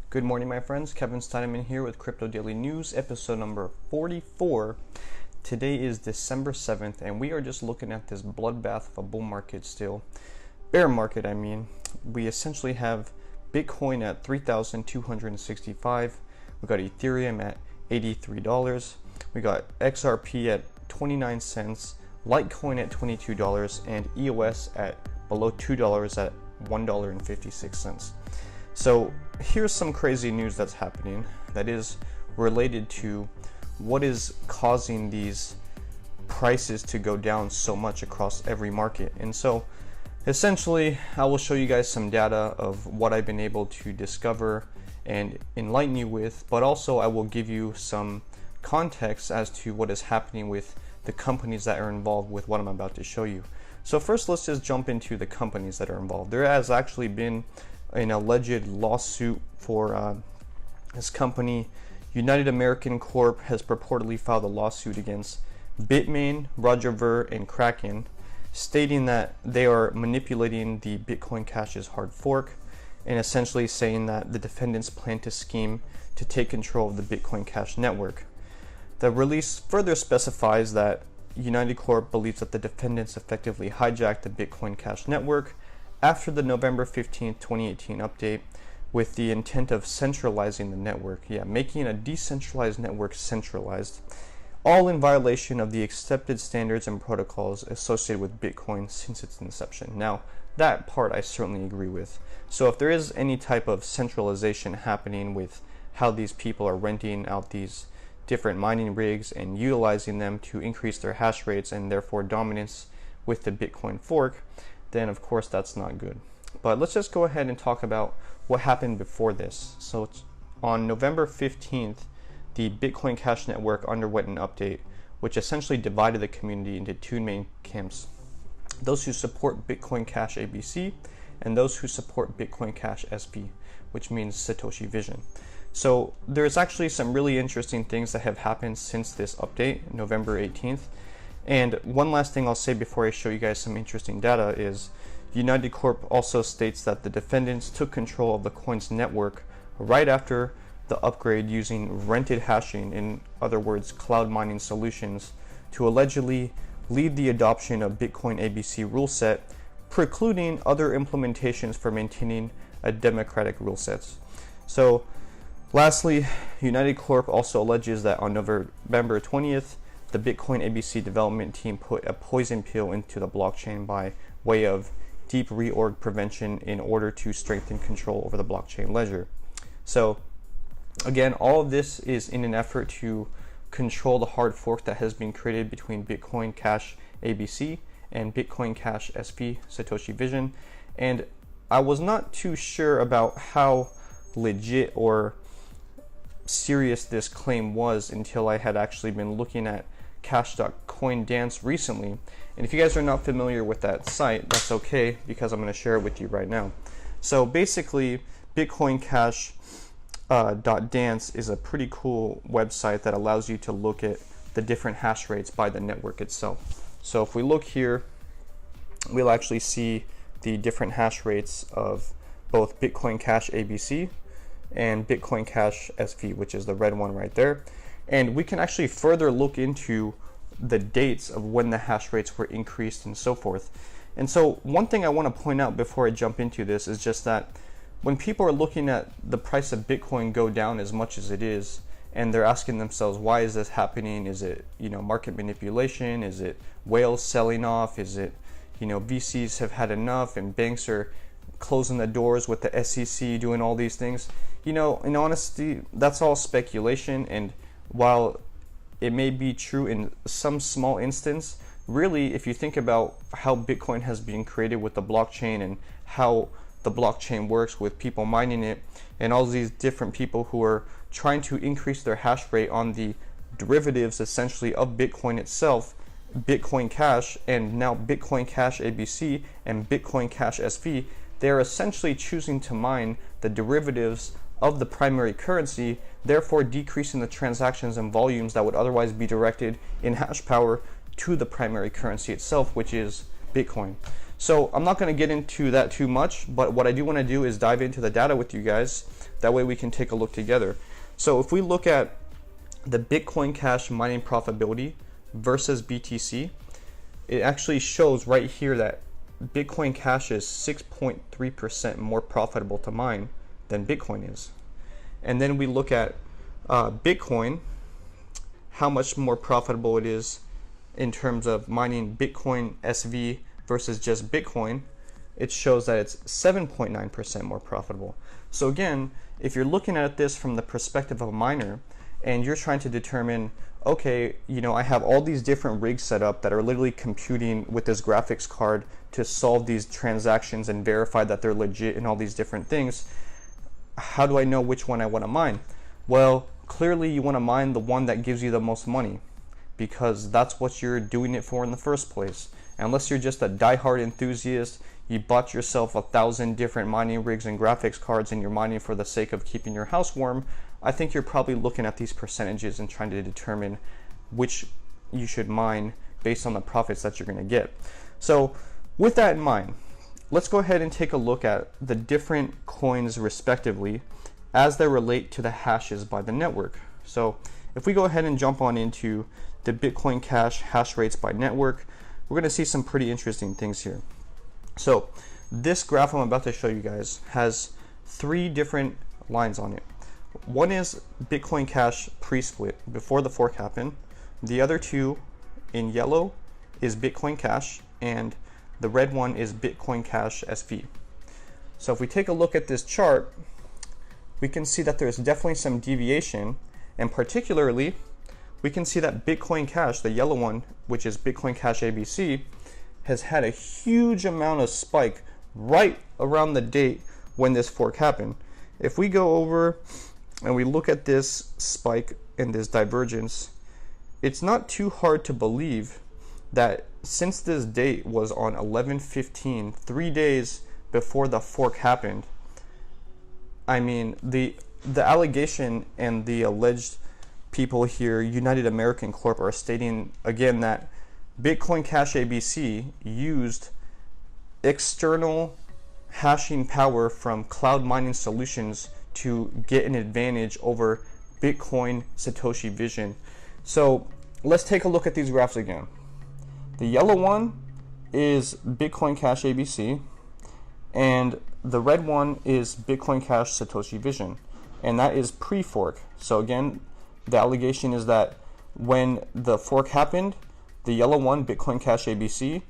Good morning, my friends. Kevin Steineman here with Crypto Daily News, episode number 44. Today is December 7th, and we are just looking at this bloodbath of a bull market still. Bear market, I mean. We essentially have Bitcoin at $3,265. We got Ethereum at $83. We got XRP at 29 cents, Litecoin at $22, and EOS at below $2 at $1.56. So here's some crazy news that's happening that is related to what is causing these prices to go down so much across every market. And so essentially, I will show you guys some data of what I've been able to discover and enlighten you with, but also I will give you some context as to what is happening with the companies that are involved with what I'm about to show you. So first, let's just jump into the companies that are involved. There has actually been an alleged lawsuit for this company. United American Corp has purportedly filed a lawsuit against Bitmain, Roger Ver, and Kraken, stating that they are manipulating the Bitcoin Cash's hard fork and essentially saying that the defendants plan to scheme to take control of the Bitcoin Cash network. The release further specifies that United Corp believes that the defendants effectively hijacked the Bitcoin Cash network after the November 15, 2018 update with the intent of centralizing the network. Making a decentralized network centralized, all in violation of the accepted standards and protocols associated with Bitcoin since its inception. Now, that part I certainly agree with. So if there is any type of centralization happening with how these people are renting out these different mining rigs and utilizing them to increase their hash rates and therefore dominance with the Bitcoin fork, then of course that's not good. But let's just go ahead and talk about what happened before this. So on November 15th, the Bitcoin Cash network underwent an update, which essentially divided the community into two main camps: those who support Bitcoin Cash ABC and those who support Bitcoin Cash SP, which means Satoshi Vision. So there's actually some really interesting things that have happened since this update, November 18th. And one last thing I'll say before I show you guys some interesting data is United Corp also states that the defendants took control of the coin's network right after the upgrade using rented hashing, in other words, cloud mining solutions, to allegedly lead the adoption of Bitcoin ABC rule set, precluding other implementations for maintaining a democratic rule sets. So lastly, United Corp also alleges that on November 20th, the Bitcoin ABC development team put a poison pill into the blockchain by way of deep reorg prevention in order to strengthen control over the blockchain ledger. So again, all of this is in an effort to control the hard fork that has been created between Bitcoin Cash ABC and Bitcoin Cash SP, Satoshi Vision. And I was not too sure about how legit or serious this claim was until I had actually been looking at Cash.Coin.Dance recently. And if you guys are not familiar with that site, that's okay, because I'm going to share it with you right now. So basically, Bitcoin Cash.Dance is a pretty cool website that allows you to look at the different hash rates by the network itself. So if we look here, we'll actually see the different hash rates of both Bitcoin Cash ABC and Bitcoin Cash SP, which is the red one right there. And we can actually further look into the dates of when the hash rates were increased and so forth. And so one thing I want to point out before I jump into this is just that when people are looking at the price of Bitcoin go down as much as it is, and they're asking themselves, why is this happening? Is it, market manipulation? Is it whales selling off? Is it, VCs have had enough and banks are closing the doors with the SEC doing all these things? In honesty, that's all speculation. And while it may be true in some small instance, really, if you think about how Bitcoin has been created with the blockchain and how the blockchain works with people mining it and all these different people who are trying to increase their hash rate on the derivatives essentially of Bitcoin itself, Bitcoin Cash and now Bitcoin Cash ABC and Bitcoin Cash SP, they're essentially choosing to mine the derivatives of the primary currency, therefore decreasing the transactions and volumes that would otherwise be directed in hash power to the primary currency itself, which is Bitcoin. So I'm not going to get into that too much, but what I do want to do is dive into the data with you guys. That way we can take a look together. So if we look at the Bitcoin Cash mining profitability versus BTC, it actually shows right here that Bitcoin Cash is 6.3% more profitable to mine than Bitcoin is. And then we look at Bitcoin, how much more profitable it is in terms of mining Bitcoin SV versus just Bitcoin. It shows that it's 7.9% more profitable. So again, if you're looking at this from the perspective of a miner and you're trying to determine, okay, I have all these different rigs set up that are literally computing with this graphics card to solve these transactions and verify that they're legit and all these different things. How do I know which one I want to mine? Well, clearly you want to mine the one that gives you the most money, because that's what you're doing it for in the first place. Unless you're just a diehard enthusiast, you bought yourself 1,000 different mining rigs and graphics cards and you're mining for the sake of keeping your house warm, I think you're probably looking at these percentages and trying to determine which you should mine based on the profits that you're going to get. So with that in mind, let's go ahead and take a look at the different coins respectively as they relate to the hashes by the network. So if we go ahead and jump on into the Bitcoin Cash hash rates by network, we're going to see some pretty interesting things here. So this graph I'm about to show you guys has 3 different lines on it. One is Bitcoin Cash pre-split before the fork happened. The other 2 in yellow is Bitcoin Cash, and the red one is Bitcoin Cash SV. So if we take a look at this chart, we can see that there's definitely some deviation, and particularly we can see that Bitcoin Cash, the yellow one, which is Bitcoin Cash ABC, has had a huge amount of spike right around the date when this fork happened. If we go over and we look at this spike and this divergence, it's not too hard to believe that since this date was on 11/15, 3 days before the fork happened, I mean, the allegation and the alleged people here, United American Corp, are stating again that Bitcoin Cash ABC used external hashing power from cloud mining solutions to get an advantage over Bitcoin Satoshi Vision. So let's take a look at these graphs again. The yellow one is Bitcoin Cash ABC, and the red one is Bitcoin Cash Satoshi Vision, and that is pre-fork. So again, the allegation is that when the fork happened, the yellow one, Bitcoin Cash ABC,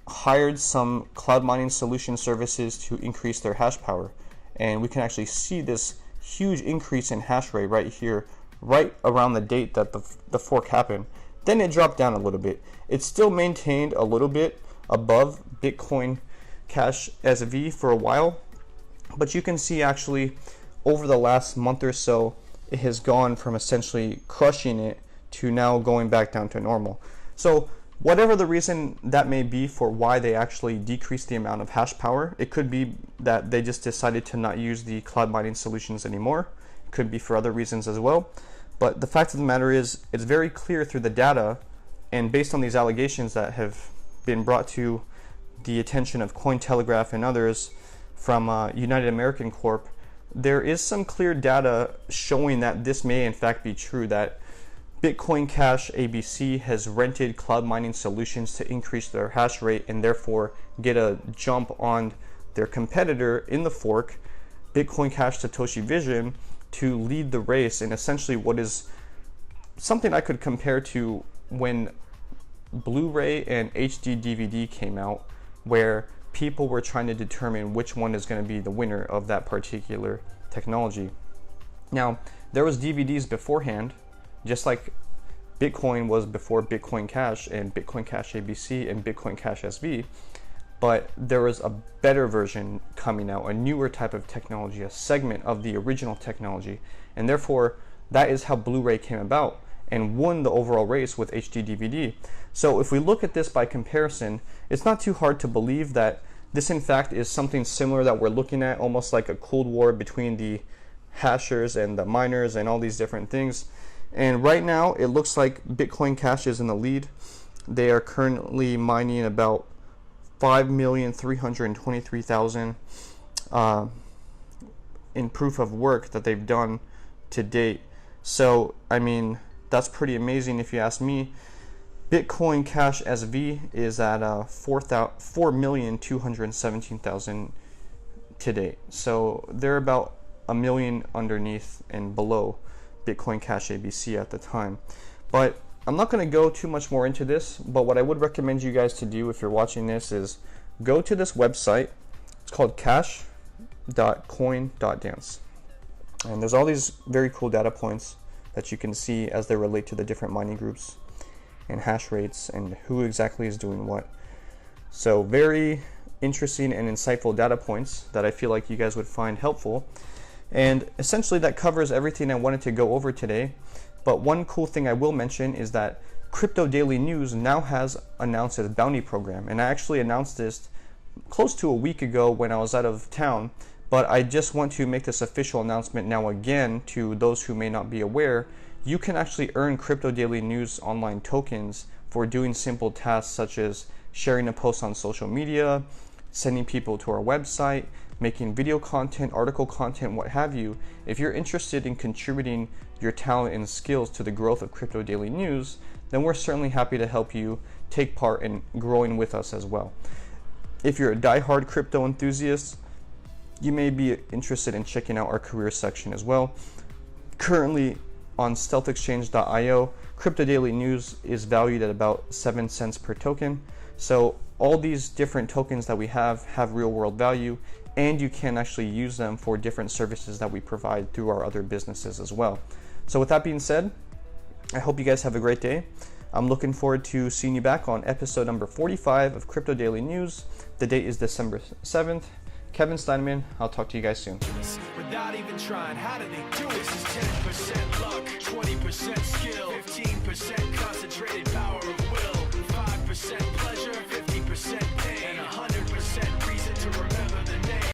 hired some cloud mining solution services to increase their hash power. And we can actually see this huge increase in hash rate right here, right around the date that the fork happened. Then it dropped down a little bit. It still maintained a little bit above Bitcoin Cash SV for a while, but you can see actually over the last month or so, it has gone from essentially crushing it to now going back down to normal. So whatever the reason that may be for why they actually decreased the amount of hash power, it could be that they just decided to not use the cloud mining solutions anymore. It could be for other reasons as well. But the fact of the matter is, it's very clear through the data and based on these allegations that have been brought to the attention of Cointelegraph and others from United American Corp, there is some clear data showing that this may in fact be true, that Bitcoin Cash ABC has rented cloud mining solutions to increase their hash rate and therefore get a jump on their competitor in the fork, Bitcoin Cash Satoshi Vision, to lead the race in essentially what is something I could compare to when Blu-ray and HD DVD came out, where people were trying to determine which one is going to be the winner of that particular technology. Now, there was DVDs beforehand, just like Bitcoin was before Bitcoin Cash and Bitcoin Cash ABC and Bitcoin Cash SV, but there was a better version coming out, a newer type of technology, a segment of the original technology, and therefore that is how Blu-ray came about and won the overall race with HD DVD. So if we look at this by comparison, it's not too hard to believe that this in fact is something similar that we're looking at, almost like a Cold War between the hashers and the miners and all these different things. And right now it looks like Bitcoin Cash is in the lead. They are currently mining about 5,323,000 in proof of work that they've done to date. So I mean, that's pretty amazing if you ask me. Bitcoin Cash SV is at 4,217,000 to date. So they're about a million underneath and below Bitcoin Cash ABC at the time. But I'm not going to go too much more into this, but what I would recommend you guys to do if you're watching this is go to this website. It's called Cash.Coin.Dance. And there's all these very cool data points that you can see as they relate to the different mining groups and hash rates and who exactly is doing what. So very interesting and insightful data points that I feel like you guys would find helpful. And essentially that covers everything I wanted to go over today. But one cool thing I will mention is that Crypto Daily News now has announced its bounty program. And I actually announced this close to a week ago when I was out of town. But I just want to make this official announcement now again to those who may not be aware. You can actually earn Crypto Daily News online tokens for doing simple tasks such as sharing a post on social media, sending people to our website, making video content, article content, what have you. If you're interested in contributing your talent and skills to the growth of Crypto Daily News, then we're certainly happy to help you take part in growing with us as well. If you're a diehard crypto enthusiast, you may be interested in checking out our career section as well. Currently on stealthexchange.io, Crypto Daily News is valued at about 7 cents per token. So all these different tokens that we have real world value, and you can actually use them for different services that we provide through our other businesses as well. So with that being said, I hope you guys have a great day. I'm looking forward to seeing you back on episode number 45 of Crypto Daily News. The date is December 7th. Kevin Steinman, I'll talk to you guys soon. Without even trying, how do they do it? This is 10% luck, 20% skill, 15%